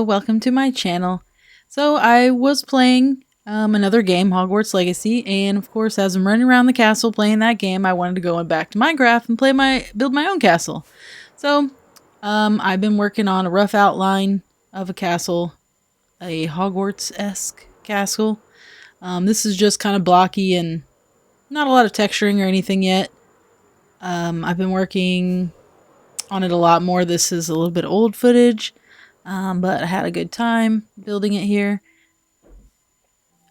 Hello, welcome to my channel. So I was playing another game, Hogwarts Legacy, and of course as I'm running around the castle playing that game, I wanted to go back to Minecraft and build my own castle. So I've been working on a rough outline of a castle, a Hogwarts-esque castle. This is just kind of blocky and not a lot of texturing or anything yet. I've been working on it a lot more. This is a little bit old footage. But I had a good time building it here.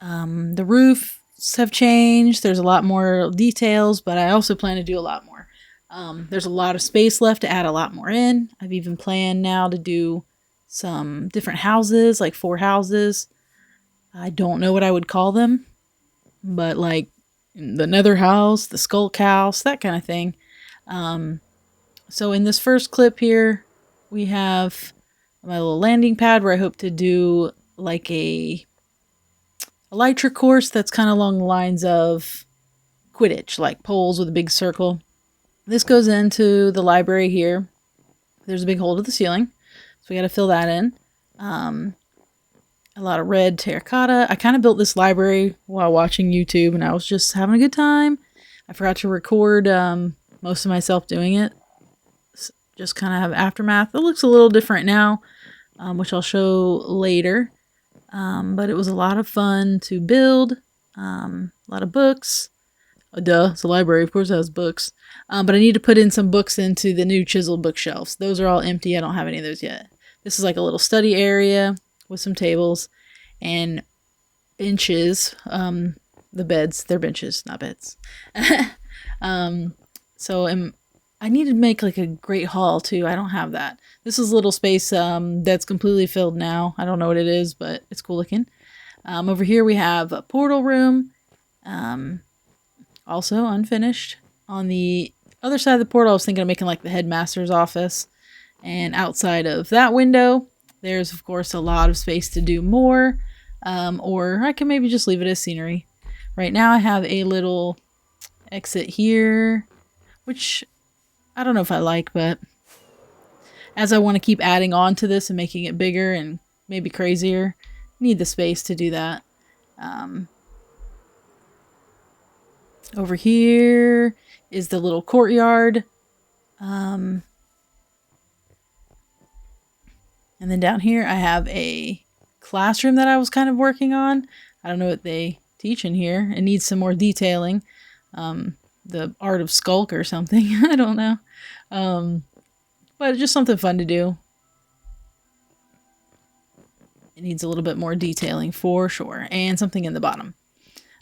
The roofs have changed. There's a lot more details, but I also plan to do a lot more. There's a lot of space left to add a lot more in. I've even planned now to do some different houses, like 4 houses. I don't know what I would call them, but like the Nether House, the Skulk House, that kind of thing. So in this first clip here, we have my little landing pad where I hope to do like a elytra course that's kind of along the lines of Quidditch, like poles with a big circle. This goes into the library here. There's a big hole to the ceiling, so we got to fill that in. A lot of red terracotta. I kind of built this library while watching YouTube, and I was just having a good time. I forgot to record most of myself doing it. Just kind of have aftermath. It looks a little different now, which I'll show later. But it was a lot of fun to build. A lot of books. Duh, it's a library. Of course it has books. But I need to put in some books into the new chiseled bookshelves. Those are all empty. I don't have any of those yet. This is like a little study area with some tables and benches. The beds, they're benches, not beds. I need to make like a great hall too. I don't have that. This is a little space that's completely filled now. I don't know what it is, but it's cool looking. Over here we have a portal room, also unfinished. On the other side of the portal, I was thinking of making like the headmaster's office. And outside of that window, there's of course a lot of space to do more. Or I can maybe just leave it as scenery. Right now I have a little exit here, which I don't know if I like, but as I want to keep adding on to this and making it bigger and maybe crazier, need the space to do that. Over here is the little courtyard. And then down here I have a classroom that I was kind of working on. I don't know what they teach in here. It needs some more detailing. The art of Skulk or something. I don't know. But just something fun to do. It needs a little bit more detailing for sure. And something in the bottom.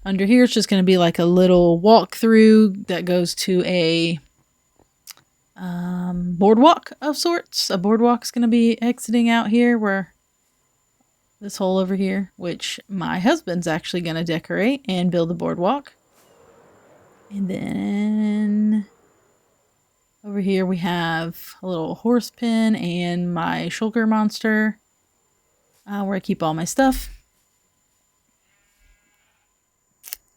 Under here it's just going to be like a little walkthrough that goes to a boardwalk of sorts. A boardwalk's going to be exiting out here where this hole over here, which my husband's actually going to decorate and build the boardwalk. And then over here we have a little horse pen and my shulker monster where I keep all my stuff.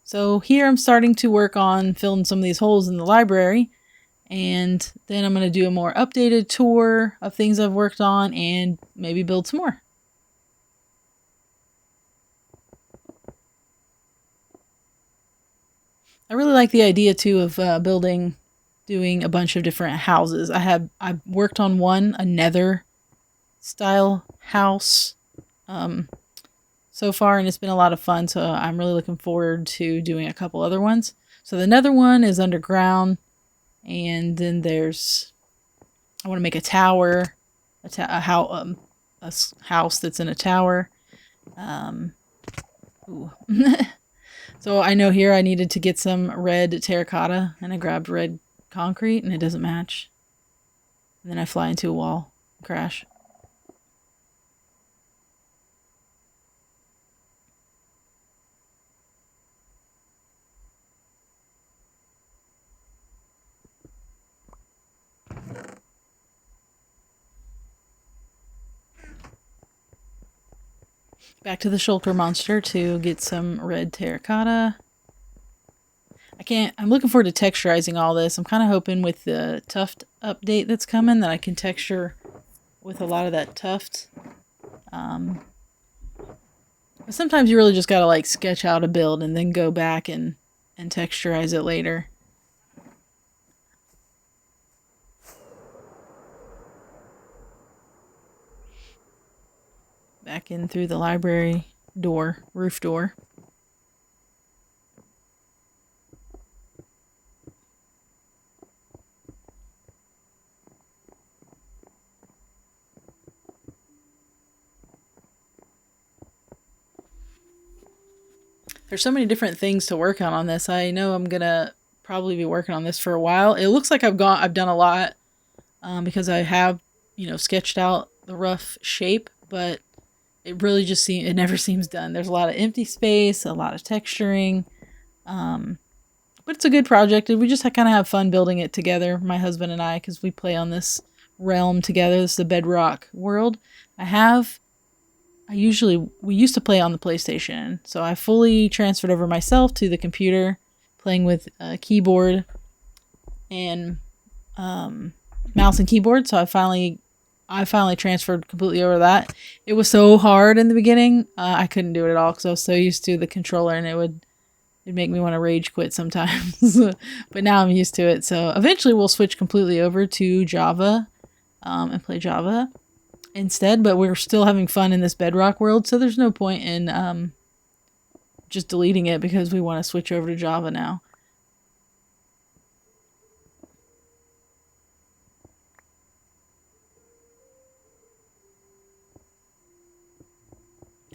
So here I'm starting to work on filling some of these holes in the library. And then I'm going to do a more updated tour of things I've worked on and maybe build some more. I really like the idea too of doing a bunch of different houses. I've worked on one, a Nether style house so far, and it's been a lot of fun. So I'm really looking forward to doing a couple other ones. So the Nether one is underground, and then I want to make a tower, a house that's in a tower. Ooh. So I know here I needed to get some red terracotta, and I grabbed red concrete, and it doesn't match. And then I fly into a wall and crash. Back to the shulker monster to get some red terracotta. I'm looking forward to texturizing all this. I'm kind of hoping with the tuft update that's coming that I can texture with a lot of that tuft. Um, Sometimes you really just gotta like sketch out a build and then go back and texturize it later. Back in through the library door, roof door. There's so many different things to work on this. I know I'm gonna probably be working on this for a while. It looks like I've done a lot because I have, sketched out the rough shape, but it never seems done. There's a lot of empty space, a lot of texturing, but it's a good project. We just kind of have fun building it together, my husband and I, because we play on this realm together. This is the Bedrock world. We used to play on the PlayStation, so I fully transferred over myself to the computer, playing with a keyboard and mouse and keyboard. So I finally transferred completely over that. It was so hard in the beginning. I couldn't do it at all because I was so used to the controller, and it'd make me want to rage quit sometimes. But now I'm used to it. So eventually we'll switch completely over to Java and play Java instead. But we're still having fun in this Bedrock world, so there's no point in just deleting it because we want to switch over to Java now.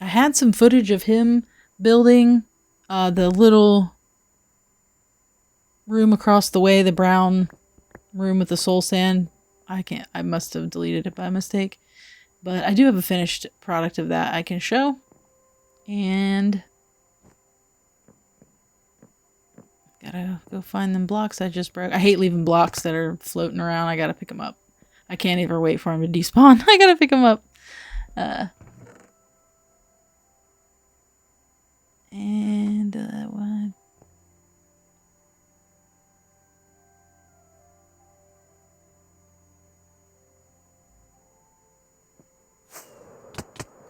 I had some footage of him building the little room across the way, the brown room with the soul sand. I must have deleted it by mistake. But I do have a finished product of that I can show. And gotta go find them blocks I just broke. I hate leaving blocks that are floating around. I gotta pick them up. I can't even wait for them to despawn. I gotta pick them up. And one.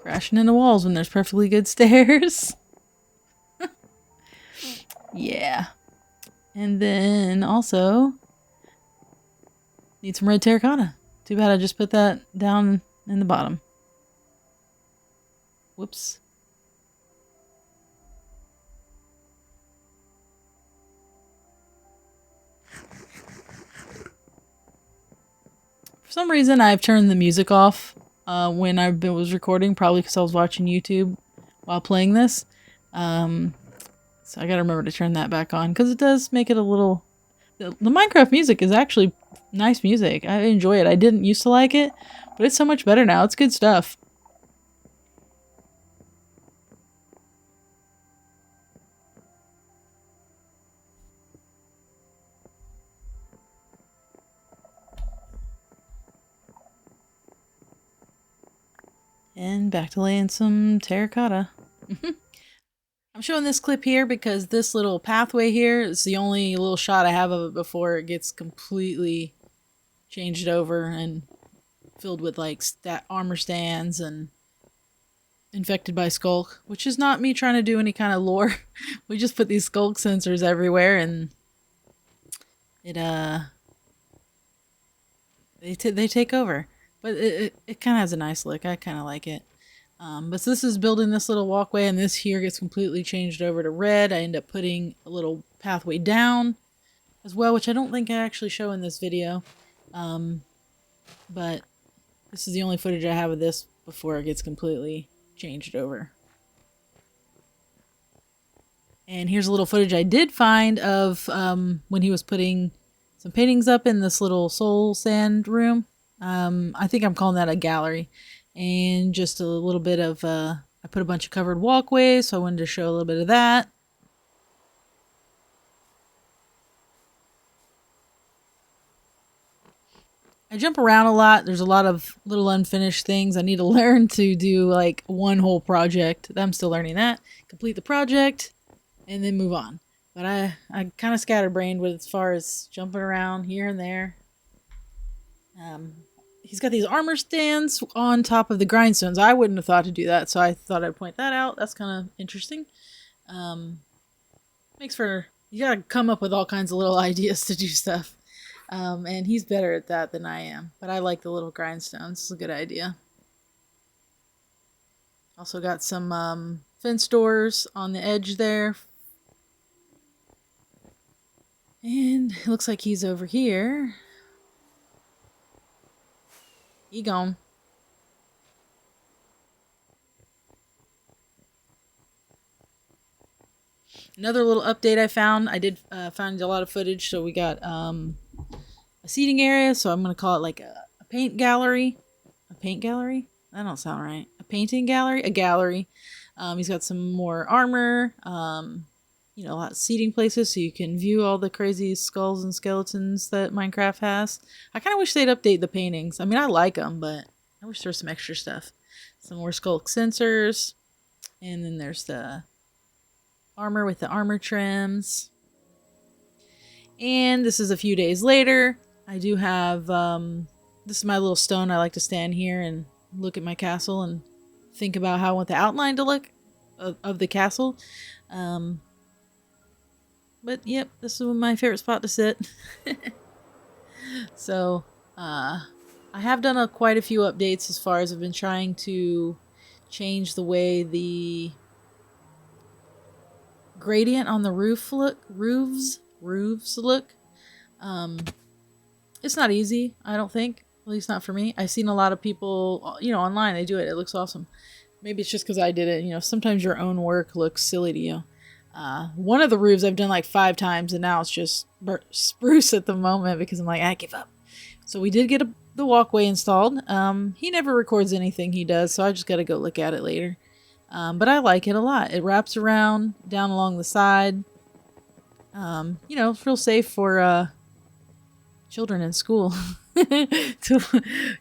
Crashing into walls when there's perfectly good stairs. Yeah. And then also need some red terracotta. Too bad I just put that down in the bottom. Whoops. For some reason, I've turned the music off when was recording, probably because I was watching YouTube while playing this. So I gotta remember to turn that back on because it does make it a little... The Minecraft music is actually nice music. I enjoy it. I didn't used to like it, but it's so much better now. It's good stuff. And back to laying some terracotta. I'm showing this clip here because this little pathway here is the only little shot I have of it before it gets completely changed over and filled with like armor stands and infected by skulk, which is not me trying to do any kind of lore. We just put these skulk sensors everywhere and they take over. But it kind of has a nice look. I kind of like it. But so this is building this little walkway, and this here gets completely changed over to red. I end up putting a little pathway down as well, which I don't think I actually show in this video. But this is the only footage I have of this before it gets completely changed over. And here's a little footage I did find of when he was putting some paintings up in this little soul sand room. I think I'm calling that a gallery. And just a little bit of, I put a bunch of covered walkways, so I wanted to show a little bit of that. I jump around a lot. There's a lot of little unfinished things. I need to learn to do like one whole project. I'm still learning that. Complete the project and then move on. But I kind of scatterbrained with as far as jumping around here and there. he's got these armor stands on top of the grindstones. I wouldn't have thought to do that, so I thought I'd point that out. That's kind of interesting. Um, makes for, you gotta come up with all kinds of little ideas to do stuff. And he's better at that than I am. But I like the little grindstones. It's a good idea. Also got some fence doors on the edge there. And it looks like he's over here. He gone. Another little update I found. I did find a lot of footage. So we got a seating area. So I'm going to call it like a paint gallery. A paint gallery? That don't sound right. A painting gallery? A gallery. He's got some more armor. You know, a lot of seating places so you can view all the crazy skulls and skeletons that Minecraft has. I kind of wish they'd update the paintings. I mean, I like them, but I wish there was some extra stuff. Some more skull sensors. And then there's the armor with the armor trims. And this is a few days later. I do have, this is my little stone. I like to stand here and look at my castle and think about how I want the outline to look of the castle. But yep, this is my favorite spot to sit. So, I have done quite a few updates as far as I've been trying to change the way the gradient on the roofs look. It's not easy, I don't think. At least not for me. I've seen a lot of people, you know, online, they do it. It looks awesome. Maybe it's just because I did it. You know, sometimes your own work looks silly to you. One of the roofs I've done like 5 times, and now it's just spruce at the moment because I'm like, I give up. So we did get the walkway installed. He never records anything he does, so I just got to go look at it later. But I like it a lot. It wraps around down along the side. You know, it's real safe for children in school.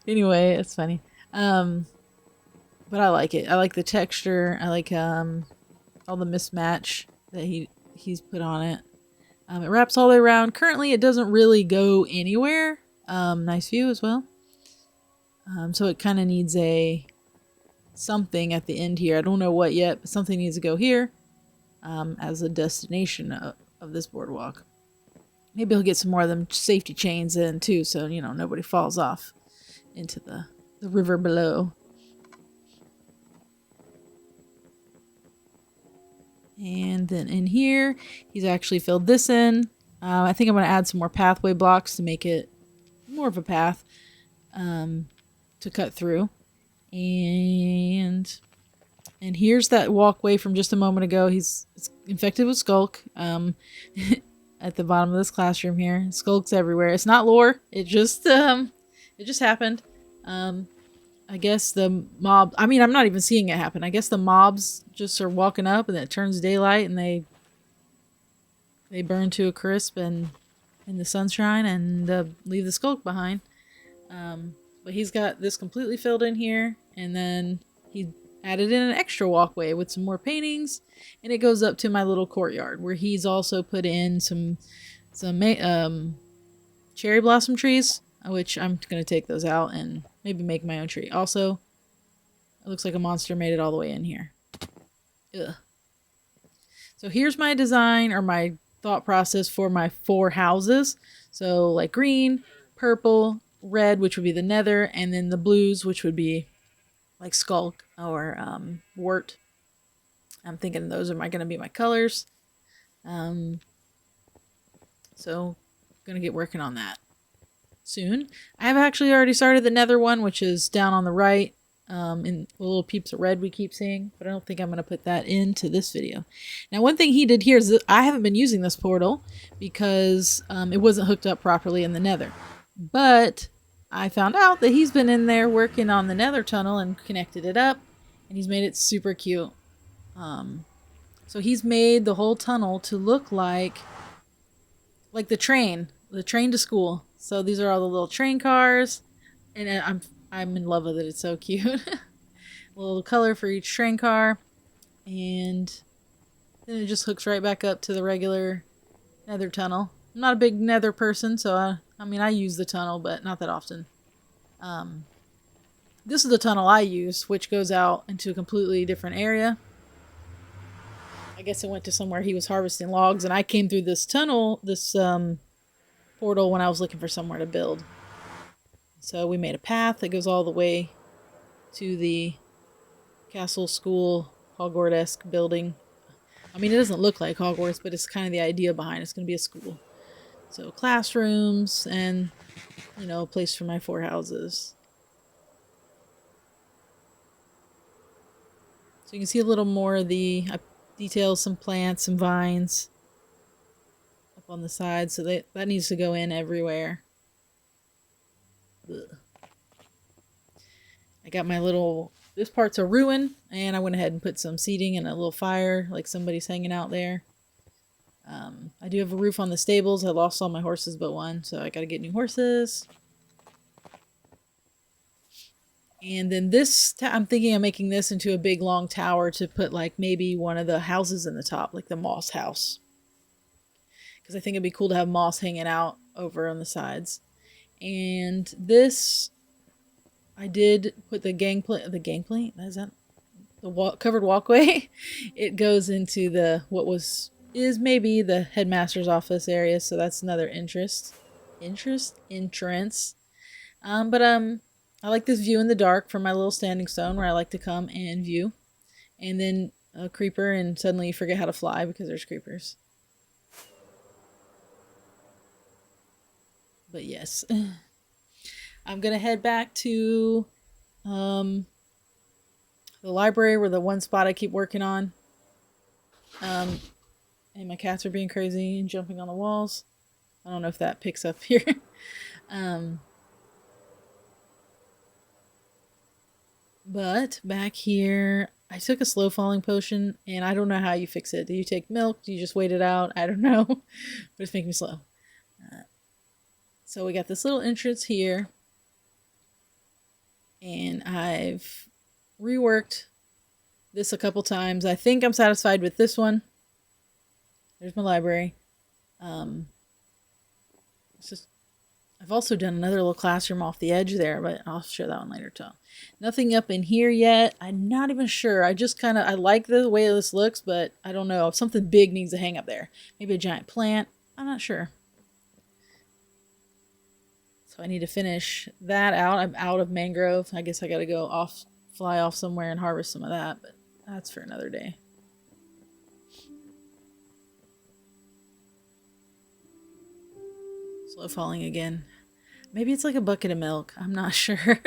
Anyway, it's funny. But I like it. I like the texture. I like all the mismatch that he's put on it. It wraps all the way around. Currently, it doesn't really go anywhere. Nice view as well. So it kind of needs something at the end here. I don't know what yet, but something needs to go here as a destination of this boardwalk. Maybe he'll get some more of them safety chains in too, so you know nobody falls off into the river below. And then in here, he's actually filled this in. I think I'm going to add some more pathway blocks to make it more of a path to cut through. And here's that walkway from just a moment ago. It's infected with skulk at the bottom of this classroom here. Skulks everywhere. It's not lore. It just happened. I guess the mob, I mean, I'm not even seeing it happen. I guess the mobs just are walking up and it turns daylight and they burn to a crisp and in the sunshine and leave the skulk behind. But he's got this completely filled in here, and then he added in an extra walkway with some more paintings, and it goes up to my little courtyard where he's also put in some cherry blossom trees, which I'm going to take those out and maybe make my own tree. Also, it looks like a monster made it all the way in here. Ugh. So here's my design, or my thought process for my 4 houses. So like green, purple, red, which would be the nether, and then the blues, which would be like skulk or wart. I'm thinking those are going to be my colors. So gonna get working on that soon. I have actually already started the nether one, which is down on the right, in the little peeps of red we keep seeing, but I don't think I'm going to put that into this video. Now, one thing he did here is that I haven't been using this portal because it wasn't hooked up properly in the nether, but I found out that he's been in there working on the nether tunnel and connected it up, and he's made it super cute. So he's made the whole tunnel to look like the train to school. So these are all the little train cars, and I'm in love with it. It's so cute. A little color for each train car, and then it just hooks right back up to the regular nether tunnel. I'm not a big nether person, so I mean I use the tunnel, but not that often. This is the tunnel I use, which goes out into a completely different area. I guess it went to somewhere he was harvesting logs, and I came through this tunnel, this portal, when I was looking for somewhere to build. So we made a path that goes all the way to the castle, school, Hogwarts-esque building. I mean, it doesn't look like Hogwarts, but it's kind of the idea behind it. It's going to be a school. So classrooms and, you know, a place for my 4 houses. So you can see a little more of the details, some plants, some vines up on the side. So that needs to go in everywhere. Ugh. I got my little, this part's a ruin, and I went ahead and put some seating and a little fire, like somebody's hanging out there. I do have a roof on the stables. I lost all my horses but one, so I gotta get new horses. And then this, I'm thinking of making this into a big long tower to put like maybe one of the houses in the top, like the moss house. Because I think it'd be cool to have moss hanging out over on the sides. And this, I did put the gangplank, is that the covered walkway? It goes into the, is maybe the headmaster's office area, so that's another entrance. I like this view in the dark from my little standing stone where I like to come and view. And then a creeper, and suddenly you forget how to fly because there's creepers. But yes. I'm going to head back to the library, where the one spot I keep working on. And my cats are being crazy and jumping on the walls. I don't know if that picks up here. But back here, I took a slow falling potion, and I don't know how you fix it. Do you take milk? Do you just wait it out? I don't know. But it's making me slow. So we got this little entrance here. And I've reworked this a couple times. I think I'm satisfied with this one. There's my library. It's just, I've also done another little classroom off the edge there, but I'll show that one later too. Nothing up in here yet. I'm not even sure. I just kind of, I like the way this looks, but I don't know if something big needs to hang up there. Maybe a giant plant. I'm not sure. So I need to finish that out. I'm out of mangrove. I guess I got to go off, fly off somewhere and harvest some of that, but that's for another day. Slow falling again. Maybe it's like a bucket of milk. I'm not sure.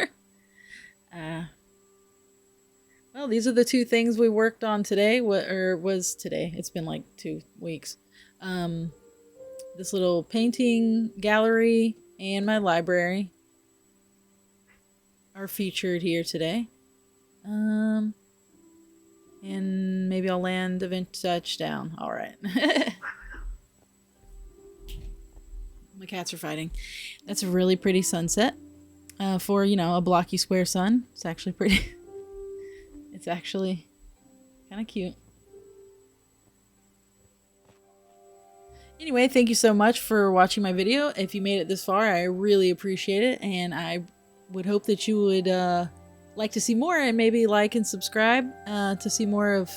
Well, these are the 2 things we worked on today. Was today. It's been like 2 weeks. This little painting gallery and my library are featured here today. And maybe I'll land event touchdown. All right. My cats are fighting. That's a really pretty sunset. For, you know, a blocky square sun. It's actually pretty. It's actually kind of cute. Anyway, thank you so much for watching my video. If you made it this far, I really appreciate it. And I would hope that you would like to see more, and maybe like and subscribe to see more of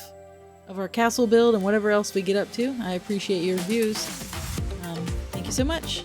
our castle build and whatever else we get up to. I appreciate your views. Thank you so much.